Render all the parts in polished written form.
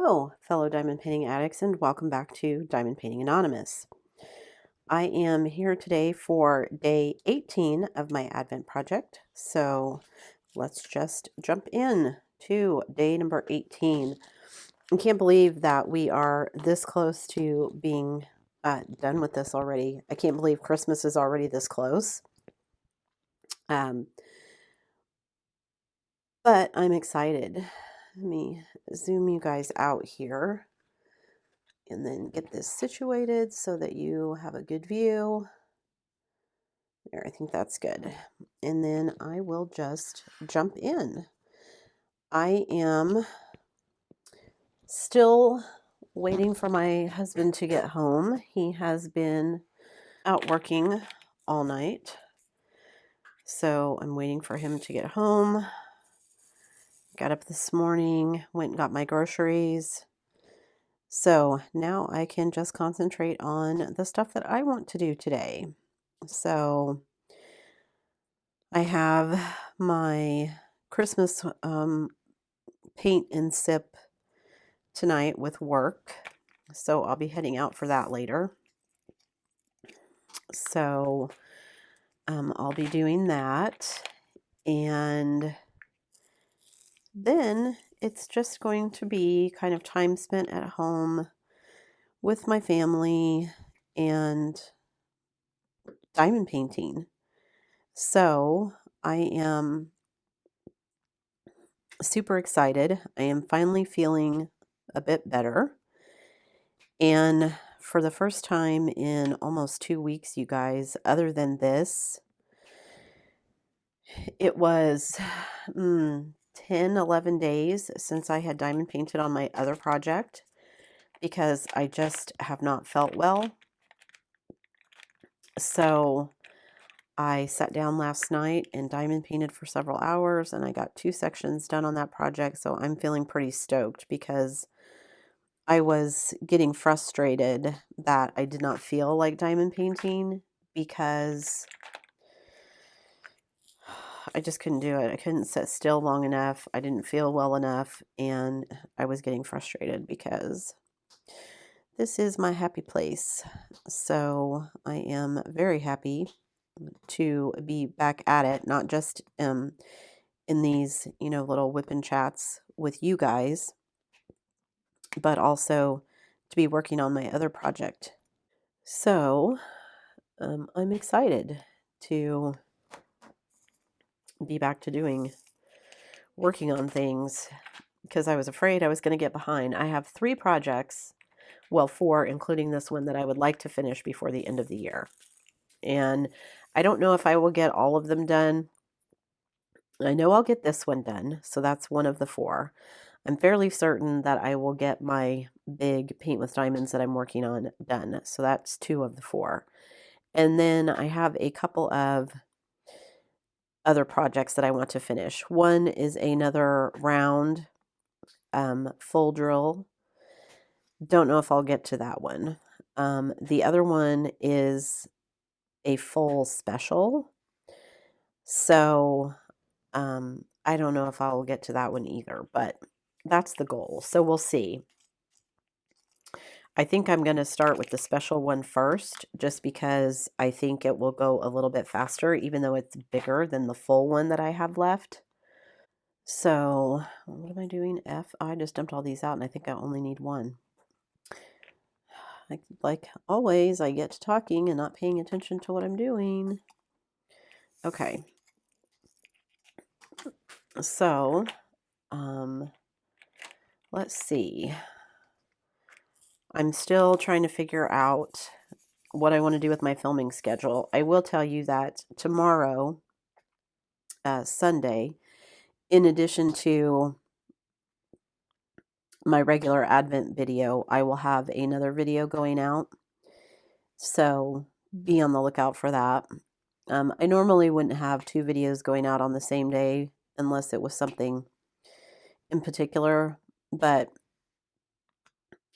Hello, fellow diamond painting addicts, and welcome back to Diamond Painting Anonymous. I am here today for day 18 of my Advent project, so let's just jump in to day number 18. I can't believe that we are this close to being done with this already. I can't believe Christmas is already this close. But I'm excited. Let me zoom you guys out here and then get this situated so that you have a good view. There, I think that's good. And then I will just jump in. I am still waiting for my husband to get home. He has been out working all night. So I'm waiting for him to get home. Got up this morning, went and got my groceries. So now I can just concentrate on the stuff that I want to do today. So I have my Christmas paint and sip tonight with work. So I'll be heading out for that later. So I'll be doing that. And then it's just going to be kind of time spent at home with my family and diamond painting. So I am super excited. I am finally feeling a bit better. And for the first time in almost 2 weeks, you guys, other than this, it was 10, 11 days since I had diamond painted on my other project because I just have not felt well. So I sat down last night and diamond painted for several hours, and I got 2 sections done on that project. So I'm feeling pretty stoked because I was getting frustrated that I did not feel like diamond painting because I just couldn't do it. I couldn't sit still long enough. I didn't feel well enough, and I was getting frustrated because this is my happy place. So I am very happy to be back at it, not just in these, little whipping chats with you guys, but also to be working on my other project. So I'm excited to be back to working on things because I was afraid I was going to get behind. I have 3 projects, well, 4, including this one that I would like to finish before the end of the year. And I don't know if I will get all of them done. I know I'll get this one done, so that's one of the 4. I'm fairly certain that I will get my big paint with diamonds that I'm working on done. So that's 2 of the 4. And then I have a couple of other projects that I want to finish. One is another round full drill. Don't know if I'll get to that one. The other one is a full special. So I don't know if I'll get to that one either, but that's the goal. So we'll see. I think I'm going to start with the special one first, just because I think it will go a little bit faster, even though it's bigger than the full one that I have left. So what am I doing? F. I just dumped all these out, and I think I only need one. Like always, I get to talking and not paying attention to what I'm doing. Okay. So, let's see. I'm still trying to figure out what I want to do with my filming schedule. I will tell you that tomorrow, Sunday, in addition to my regular Advent video, I will have another video going out. So be on the lookout for that. I normally wouldn't have 2 videos going out on the same day unless it was something in particular, but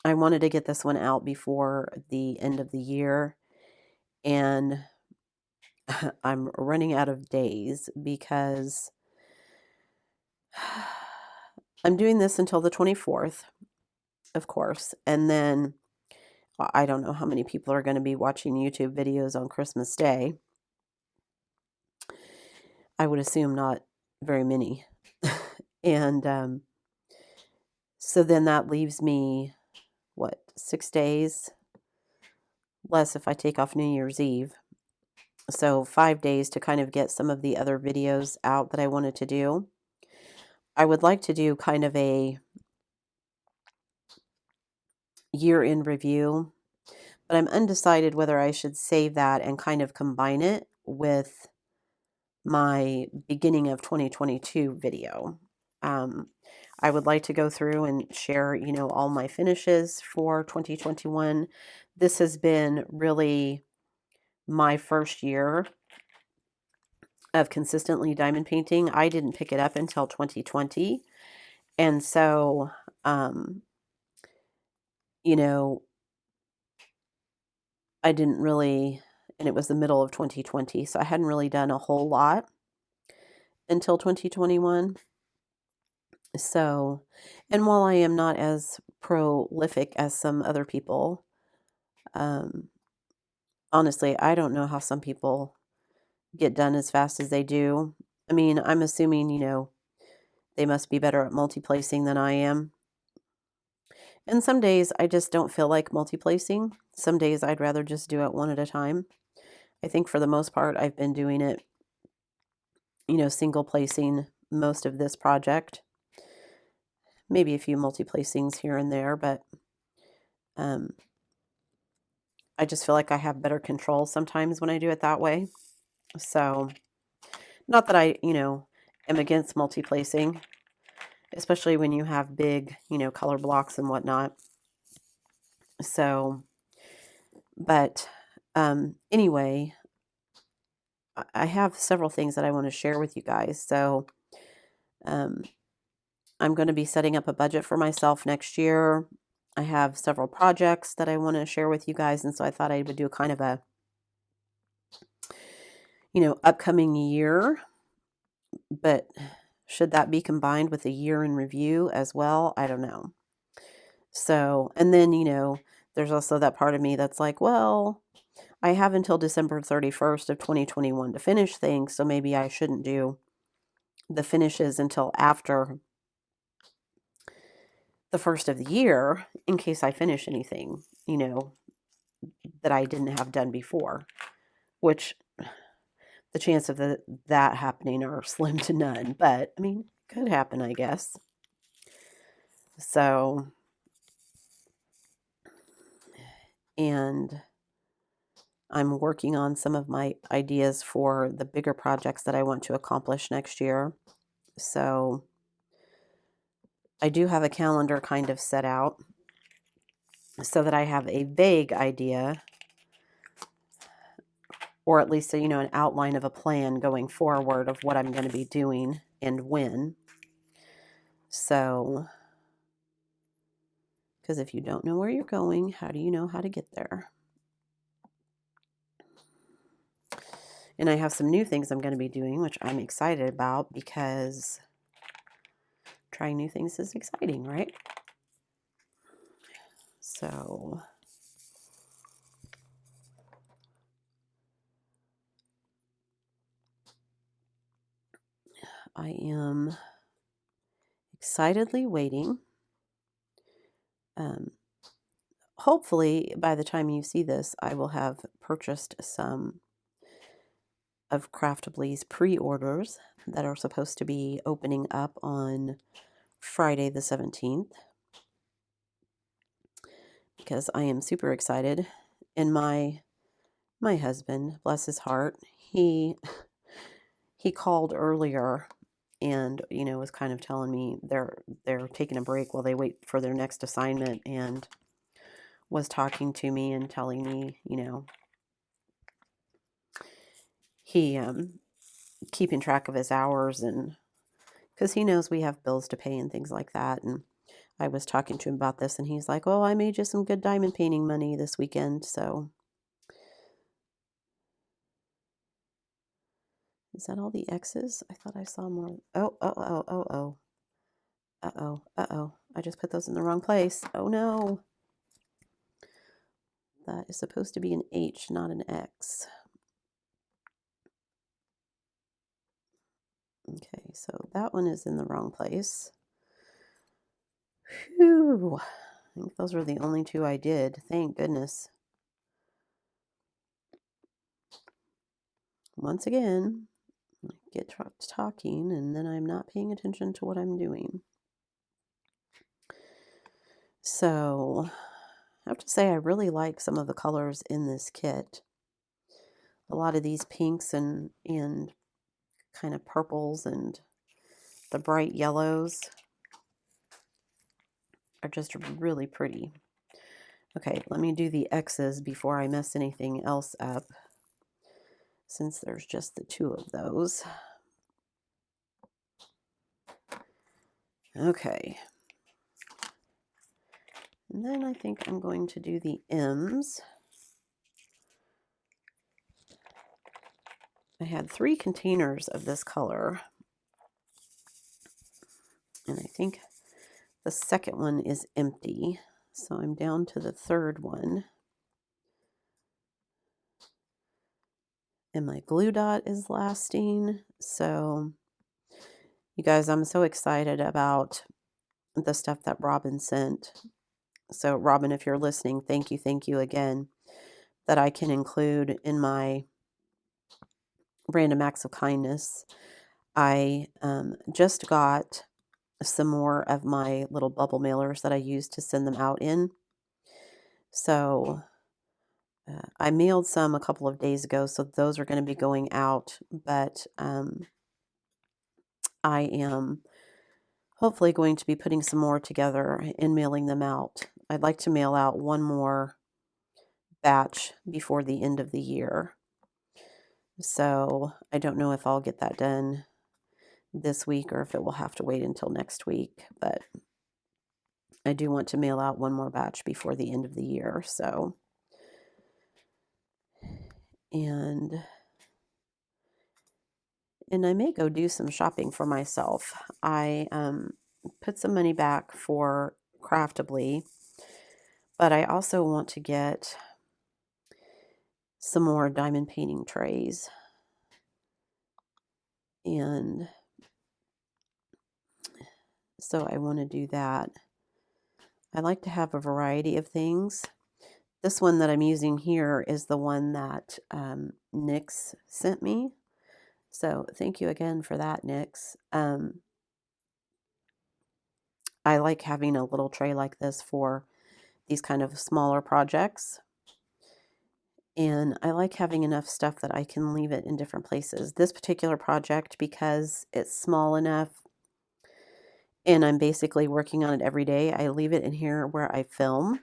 I wanted to get this one out before the end of the year, and I'm running out of days because I'm doing this until the 24th, of course. And then I don't know how many people are going to be watching YouTube videos on Christmas Day. I would assume not very many. And so then that leaves me, what, 6 days less if I take off New Year's Eve. So 5 days to kind of get some of the other videos out that I wanted to do. I would like to do kind of a year in review, but I'm undecided whether I should save that and kind of combine it with my beginning of 2022 video. I would like to go through and share, all my finishes for 2021. This has been really my first year of consistently diamond painting. I didn't pick it up until 2020. And so, you know, I didn't really, and it was the middle of 2020, so I hadn't really done a whole lot until 2021. So, and while I am not as prolific as some other people, honestly, I don't know how some people get done as fast as they do. I mean, I'm assuming, they must be better at multi-placing than I am. And some days I just don't feel like multi-placing. Some days I'd rather just do it one at a time. I think for the most part, I've been doing it, single placing most of this project. Maybe a few multi-placings here and there, but I just feel like I have better control sometimes when I do it that way. So, not that I, am against multi-placing, especially when you have big, color blocks and whatnot. So, but anyway, I have several things that I want to share with you guys. So, I'm going to be setting up a budget for myself next year. I have several projects that I want to share with you guys, and so I thought I would do kind of a, upcoming year. But should that be combined with a year in review as well? I don't know. So, and then, there's also that part of me that's like, well, I have until December 31st of 2021 to finish things, so maybe I shouldn't do the finishes until after the first of the year in case I finish anything, that I didn't have done before, which the chance of that happening are slim to none, but I mean, could happen, I guess. So, and I'm working on some of my ideas for the bigger projects that I want to accomplish next year. So, I do have a calendar kind of set out so that I have a vague idea, or at least, an outline of a plan going forward of what I'm going to be doing and when. So, because if you don't know where you're going, how do you know how to get there? And I have some new things I'm going to be doing, which I'm excited about because trying new things is exciting, right? So, I am excitedly waiting. Hopefully, by the time you see this, I will have purchased some of Craftably's pre-orders that are supposed to be opening up on Friday the 17th, because I am super excited. And my husband, bless his heart, he called earlier and was kind of telling me they're taking a break while they wait for their next assignment, and was talking to me and telling me, he keeping track of his hours, and because he knows we have bills to pay and things like that. And I was talking to him about this, and he's like, oh, I made you some good diamond painting money this weekend. So is that all the X's? I thought I saw more. Oh. I just put those in the wrong place. Oh no. That is supposed to be an H, not an X. Okay, so that one is in the wrong place. Whew. I think those were the only two I did. Thank goodness. Once again, I get talking and then I'm not paying attention to what I'm doing. So I have to say I really like some of the colors in this kit. A lot of these pinks and kind of purples and the bright yellows are just really pretty. Okay, let me do the X's before I mess anything else up, since there's just the two of those. Okay. And then I think I'm going to do the M's. I had 3 containers of this color, and I think the second one is empty, so I'm down to the third one. And my glue dot is lasting, so you guys, I'm so excited about the stuff that Robin sent. So Robin, if you're listening, thank you again, that I can include in my random acts of kindness. I just got some more of my little bubble mailers that I use to send them out in. So I mailed some a couple of days ago, so those are going to be going out, but I am hopefully going to be putting some more together and mailing them out. I'd like to mail out one more batch before the end of the year. So I don't know if I'll get that done this week or if it will have to wait until next week, but I do want to mail out one more batch before the end of the year. So, and I may go do some shopping for myself. I put some money back for Craftably, but I also want to get some more diamond painting trays. And so I want to do that. I like to have a variety of things. This one that I'm using here is the one that Nyx sent me. So thank you again for that, Nyx. I like having a little tray like this for these kind of smaller projects. And I like having enough stuff that I can leave it in different places. This particular project, because it's small enough and I'm basically working on it every day, I leave it in here where I film.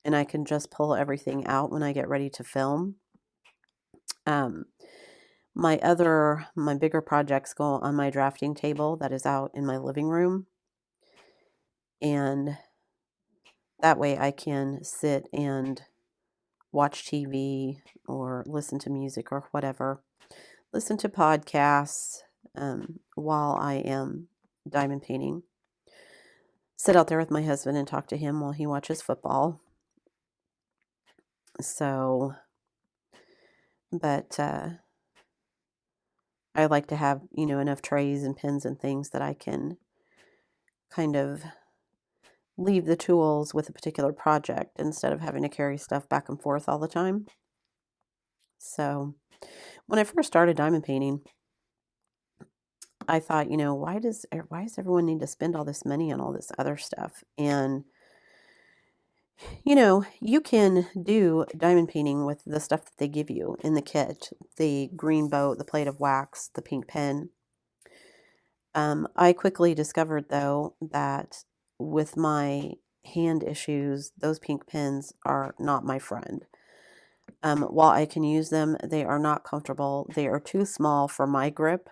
And I can just pull everything out when I get ready to film. My bigger projects go on my drafting table that is out in my living room. And that way I can sit and watch TV or listen to music or whatever. Listen to podcasts while I am diamond painting. Sit out there with my husband and talk to him while he watches football. So, but I like to have, enough trays and pens and things that I can kind of leave the tools with a particular project instead of having to carry stuff back and forth all the time. So when I first started diamond painting, I thought, why does everyone need to spend all this money on all this other stuff? And you can do diamond painting with the stuff that they give you in the kit, the green boat, the plate of wax, the pink pen. I quickly discovered, though, that with my hand issues, those pink pens are not my friend. While I can use them, they are not comfortable. They are too small for my grip.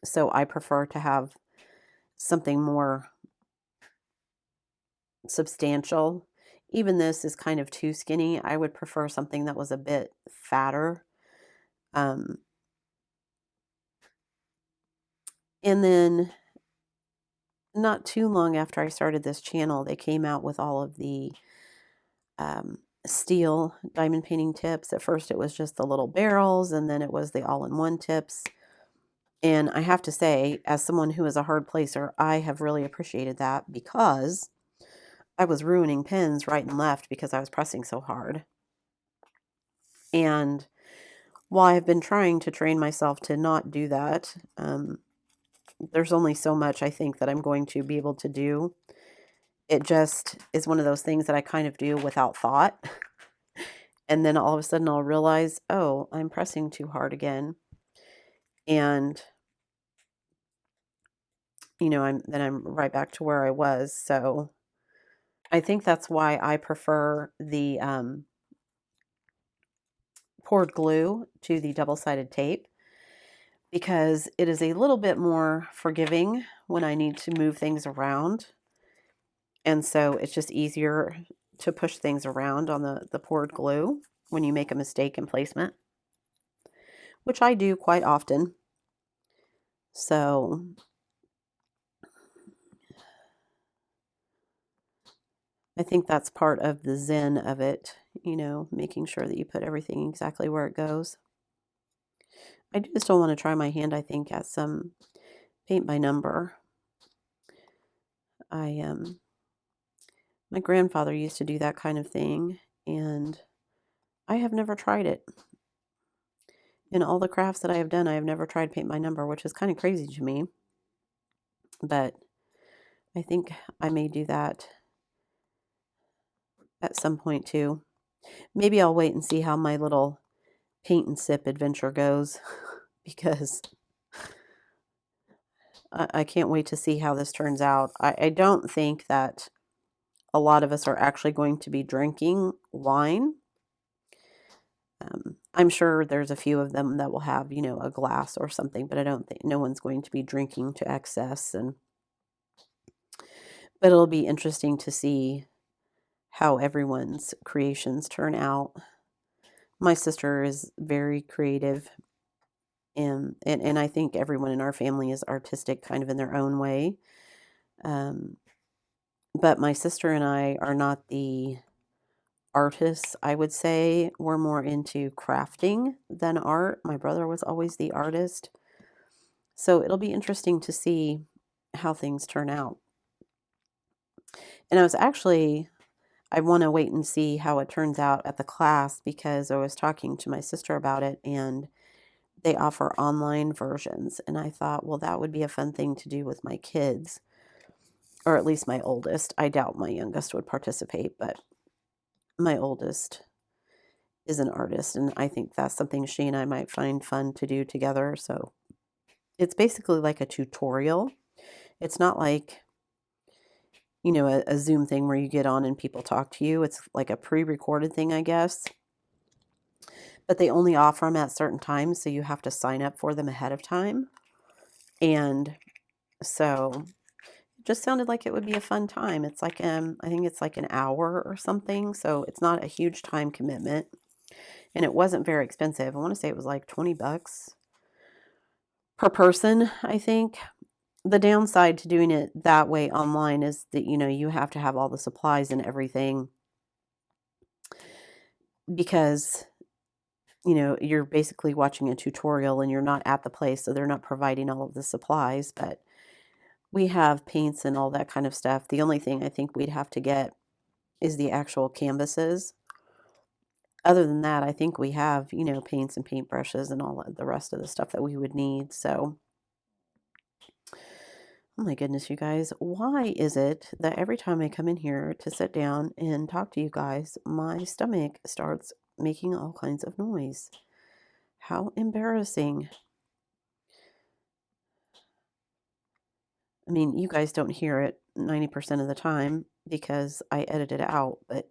So I prefer to have something more substantial. Even this is kind of too skinny. I would prefer something that was a bit fatter. And then not too long after I started this channel, they came out with all of the steel diamond painting tips. At first, it was just the little barrels, and then it was the all-in-one tips. And I have to say, as someone who is a hard placer, I have really appreciated that because I was ruining pins right and left because I was pressing so hard. And while I've been trying to train myself to not do that, there's only so much I think that I'm going to be able to do. It just is one of those things that I kind of do without thought. And then all of a sudden I'll realize, oh, I'm pressing too hard again. And, I'm right back to where I was. So I think that's why I prefer the poured glue to the double-sided tape, because it is a little bit more forgiving when I need to move things around. And so it's just easier to push things around on the poured glue when you make a mistake in placement, which I do quite often. So I think that's part of the zen of it, making sure that you put everything exactly where it goes. I do still want to try my hand, I think, at some paint by number. My grandfather used to do that kind of thing, and I have never tried it. In all the crafts that I have done, I have never tried paint by number, which is kind of crazy to me. But I think I may do that at some point too. Maybe I'll wait and see how my little paint and sip adventure goes because I can't wait to see how this turns out. I don't think that a lot of us are actually going to be drinking wine. I'm sure there's a few of them that will have, a glass or something, but I don't think no one's going to be drinking to excess. But it'll be interesting to see how everyone's creations turn out. My sister is very creative, and I think everyone in our family is artistic kind of in their own way. But my sister and I are not the artists, I would say. We're more into crafting than art. My brother was always the artist. So it'll be interesting to see how things turn out. And I want to wait and see how it turns out at the class, because I was talking to my sister about it, and they offer online versions. And I thought, well, that would be a fun thing to do with my kids, or at least my oldest. I doubt my youngest would participate, but my oldest is an artist, and I think that's something she and I might find fun to do together. So it's basically like a tutorial. It's not like, a Zoom thing where you get on and people talk to you. It's like a pre-recorded thing, I guess. But they only offer them at certain times, so you have to sign up for them ahead of time. And so it just sounded like it would be a fun time. It's like, I think it's like an hour or something, so it's not a huge time commitment. And it wasn't very expensive. I want to say it was like $20 per person, I think. The downside to doing it that way online is that, you have to have all the supplies and everything, because, you're basically watching a tutorial and you're not at the place, so they're not providing all of the supplies. But we have paints and all that kind of stuff. The only thing I think we'd have to get is the actual canvases. Other than that, I think we have, paints and paintbrushes and all of the rest of the stuff that we would need. So, oh my goodness, you guys, why is it that every time I come in here to sit down and talk to you guys, my stomach starts making all kinds of noise? How embarrassing. I mean, you guys don't hear it 90% of the time because I edit it out, but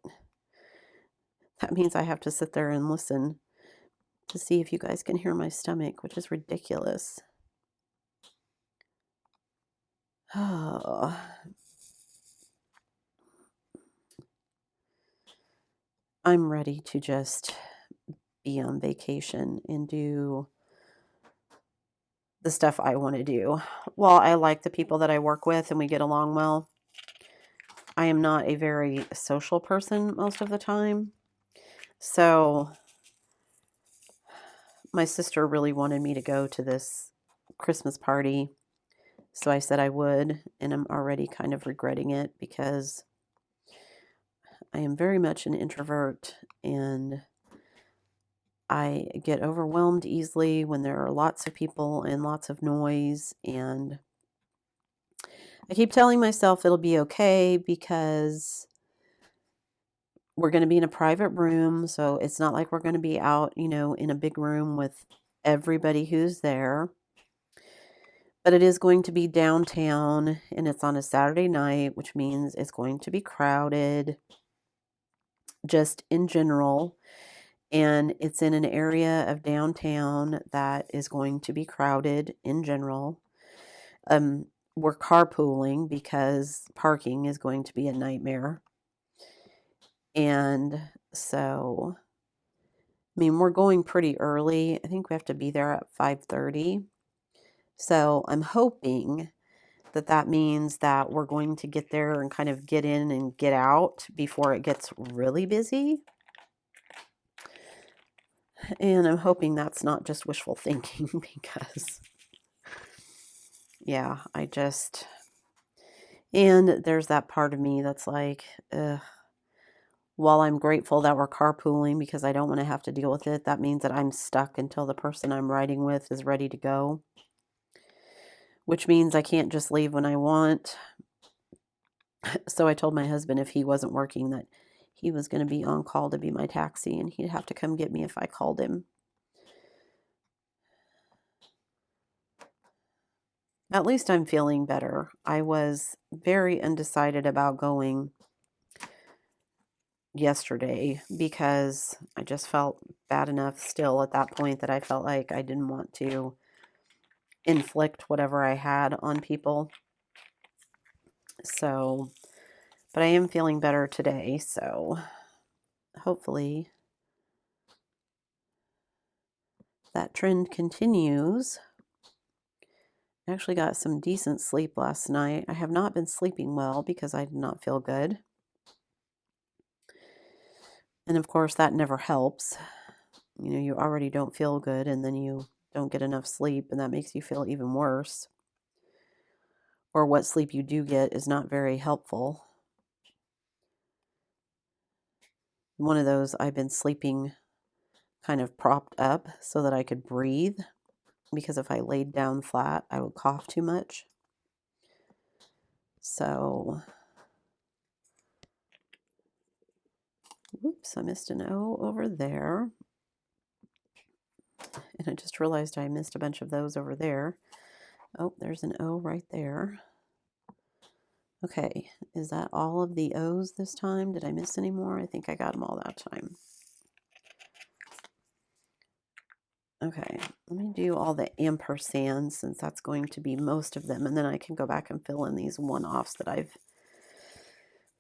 that means I have to sit there and listen to see if you guys can hear my stomach, which is ridiculous. Oh. I'm ready to just be on vacation and do the stuff I want to do. While I like the people that I work with and we get along well, I am not a very social person most of the time. So my sister really wanted me to go to this Christmas party. So I said I would, and I'm already kind of regretting it because I am very much an introvert and I get overwhelmed easily when there are lots of people and lots of noise. And I keep telling myself it'll be okay because we're going to be in a private room. So it's not like we're going to be out, in a big room with everybody who's there. But it is going to be downtown and it's on a Saturday night, which means it's going to be crowded just in general. And it's in an area of downtown that is going to be crowded in general. We're carpooling because parking is going to be a nightmare. And so, we're going pretty early. I think we have to be there at 5:30. So I'm hoping that means that we're going to get there and kind of get in and get out before it gets really busy. And I'm hoping that's not just wishful thinking because, yeah, and there's that part of me that's like, while I'm grateful that we're carpooling because I don't want to have to deal with it, that means that I'm stuck until the person I'm riding with is ready to go, which means I can't just leave when I want. So I told my husband if he wasn't working that he was going to be on call to be my taxi and he'd have to come get me if I called him. At least I'm feeling better. I was very undecided about going yesterday because I just felt bad enough still at that point that I felt like I didn't want to inflict whatever I had on people. So, but I am feeling better today, so hopefully that trend continues. I actually got some decent sleep last night. I have not been sleeping well because I did not feel good. And of course, that never helps. You already don't feel good and then you don't get enough sleep and that makes you feel even worse. Or what sleep you do get is not very helpful. One of those, I've been sleeping kind of propped up so that I could breathe because if I laid down flat, I would cough too much. So, whoops, I missed an O over there. And I just realized I missed a bunch of those over there. Oh, there's an O right there. Okay, is that all of the O's this time? Did I miss any more? I think I got them all that time. Okay, let me do all the ampersands since that's going to be most of them, and then I can go back and fill in these one-offs that I've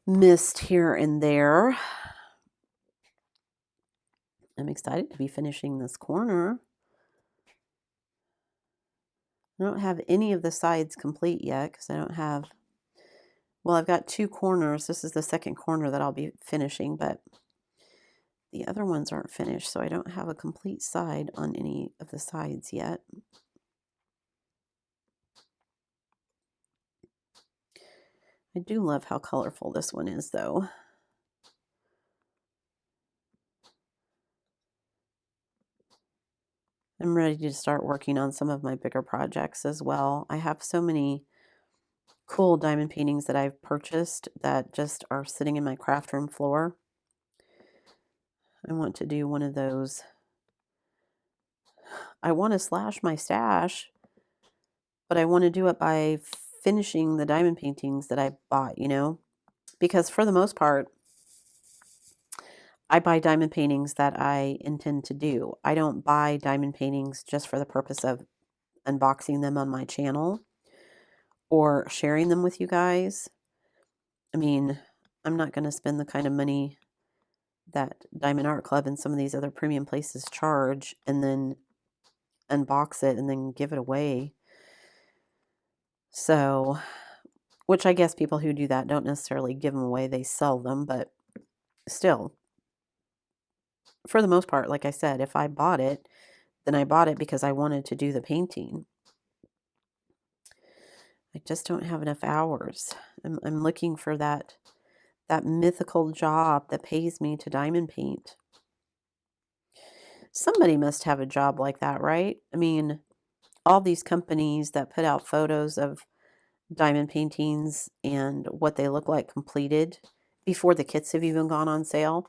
missed here and there. I'm excited to be finishing this corner. I don't have any of the sides complete yet because I don't have, well, I've got 2 corners. This is the second corner that I'll be finishing, but the other ones aren't finished, so I don't have a complete side on any of the sides yet. I do love how colorful this one is, though. I'm ready to start working on some of my bigger projects as well. I have so many cool diamond paintings that I've purchased that just are sitting in my craft room floor. I want to do one of those. I want to slash my stash, but I want to do it by finishing the diamond paintings that I bought, because for the most part, I buy diamond paintings that I intend to do. I don't buy diamond paintings just for the purpose of unboxing them on my channel or sharing them with you guys. I mean, I'm not going to spend the kind of money that Diamond Art Club and some of these other premium places charge and then unbox it and then give it away. So, which I guess people who do that don't necessarily give them away, they sell them, but still, for the most part, like I said, if I bought it, then I bought it because I wanted to do the painting. I just don't have enough hours. I'm looking for that mythical job that pays me to diamond paint. Somebody must have a job like that, right? I mean, all these companies that put out photos of diamond paintings and what they look like completed before the kits have even gone on sale.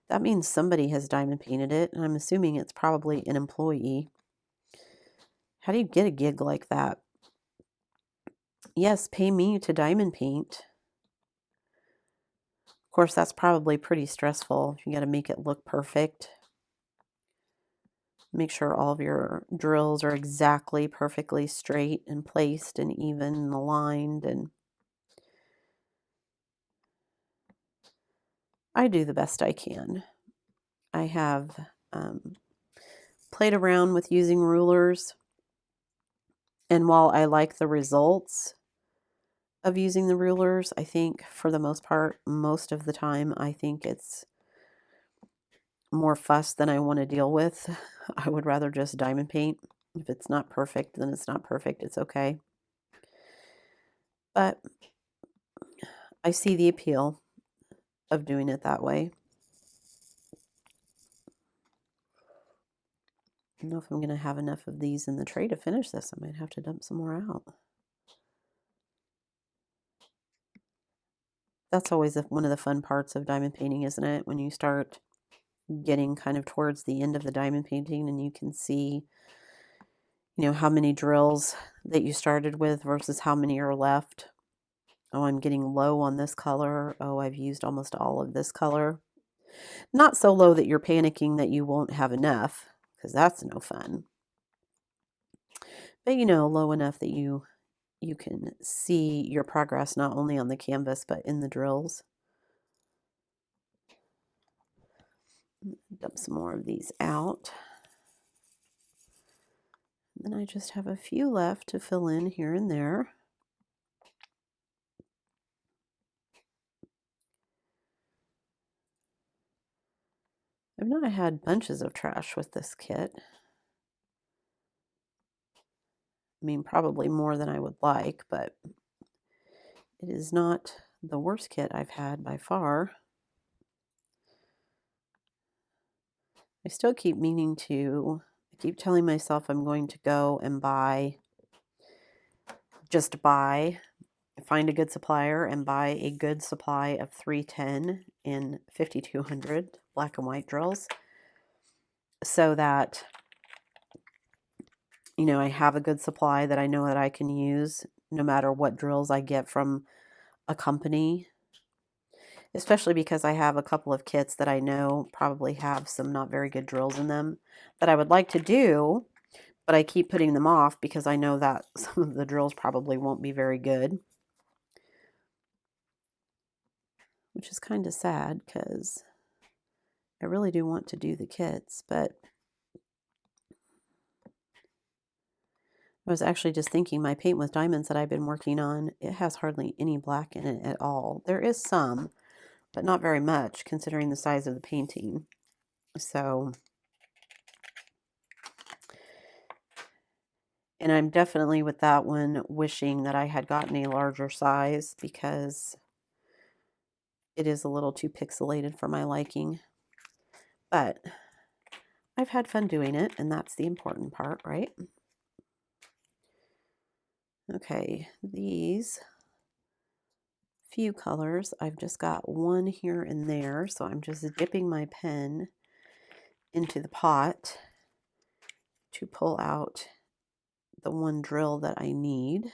That means somebody has diamond painted it, and I'm assuming it's probably an employee. How do you get a gig like that? Yes, pay me to diamond paint. Of course, that's probably pretty stressful. You got to make it look perfect. Make sure all of your drills are exactly perfectly straight and placed and even and aligned. And I do the best I can. I have played around with using rulers. And while I like the results of using the rulers, I think for the most part, most of the time, I think it's more fuss than I want to deal with. I would rather just diamond paint. If it's not perfect, then it's not perfect. It's okay. But I see the appeal of doing it that way. I don't know if I'm going to have enough of these in the tray to finish this. I might have to dump some more out. That's always one of the fun parts of diamond painting, isn't it? When you start getting kind of towards the end of the diamond painting and you can see, you know, how many drills that you started with versus how many are left. Oh, I'm getting low on this color. Oh, I've used almost all of this color. Not so low that you're panicking that you won't have enough, because that's no fun. But, you know, low enough that you can see your progress not only on the canvas but in the drills. Dump some more of these out. And then I just have a few left to fill in here and there. I've not had bunches of trash with this kit. I mean, probably more than I would like, but it is not the worst kit I've had by far. I still keep meaning to, I keep telling myself I'm going to go and find a good supplier and buy a good supply of 310 and 5200 black and white drills so that, you know, I have a good supply that I know that I can use no matter what drills I get from a company, especially because I have a couple of kits that I know probably have some not very good drills in them that I would like to do, but I keep putting them off because I know that some of the drills probably won't be very good, which is kind of sad because I really do want to do the kits. But I was actually just thinking my paint with diamonds that I've been working on, it has hardly any black in it at all. There is some, but not very much considering the size of the painting. So, and I'm definitely with that one wishing that I had gotten a larger size because it is a little too pixelated for my liking. But I've had fun doing it, and that's the important part, right? Okay, these few colors, I've just got one here and there, so I'm just dipping my pen into the pot to pull out the one drill that I need.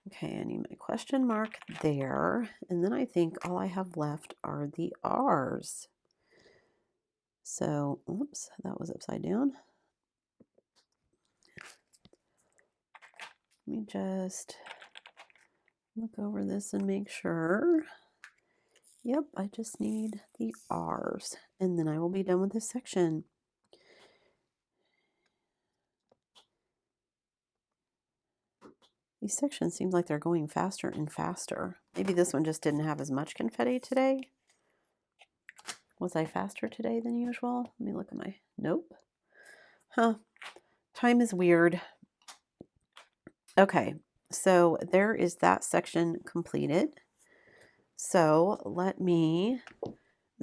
Okay, I need my question mark there, and then I think all I have left are the R's. So, oops, that was upside down. Let me just look over this and make sure. Yep, I just need the R's, and then I will be done with this section. These sections seem like they're going faster and faster. Maybe this one just didn't have as much confetti today. Was I faster today than usual? Let me look at my... Nope. Huh. Time is weird. Okay, so there is that section completed. So let me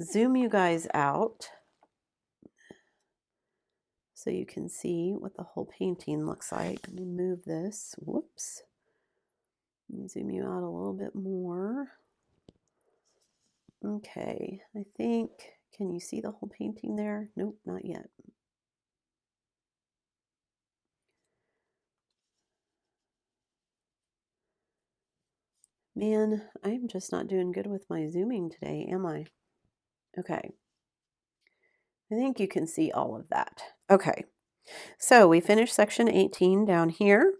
zoom you guys out so you can see what the whole painting looks like. Let me move this. Whoops. Let me zoom you out a little bit more. Okay, I think, can you see the whole painting there? Nope, not yet. Man, I'm just not doing good with my zooming today, am I? Okay. I think you can see all of that. Okay, so we finished section 18 down here.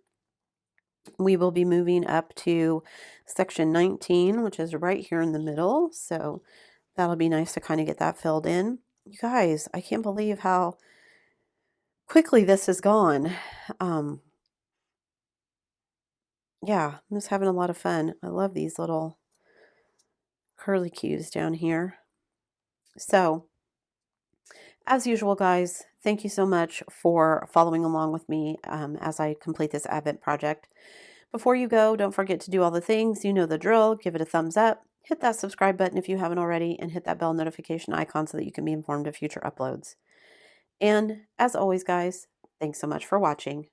We will be moving up to section 19, which is right here in the middle. So that'll be nice to kind of get that filled in. You guys, I can't believe how quickly this has gone. Yeah, I'm just having a lot of fun. I love these little curly cues down here. So, as usual, guys, thank you so much for following along with me as I complete this Advent project. Before you go, don't forget to do all the things. You know the drill. Give it a thumbs up. Hit that subscribe button if you haven't already, and hit that bell notification icon so that you can be informed of future uploads. And as always, guys, thanks so much for watching.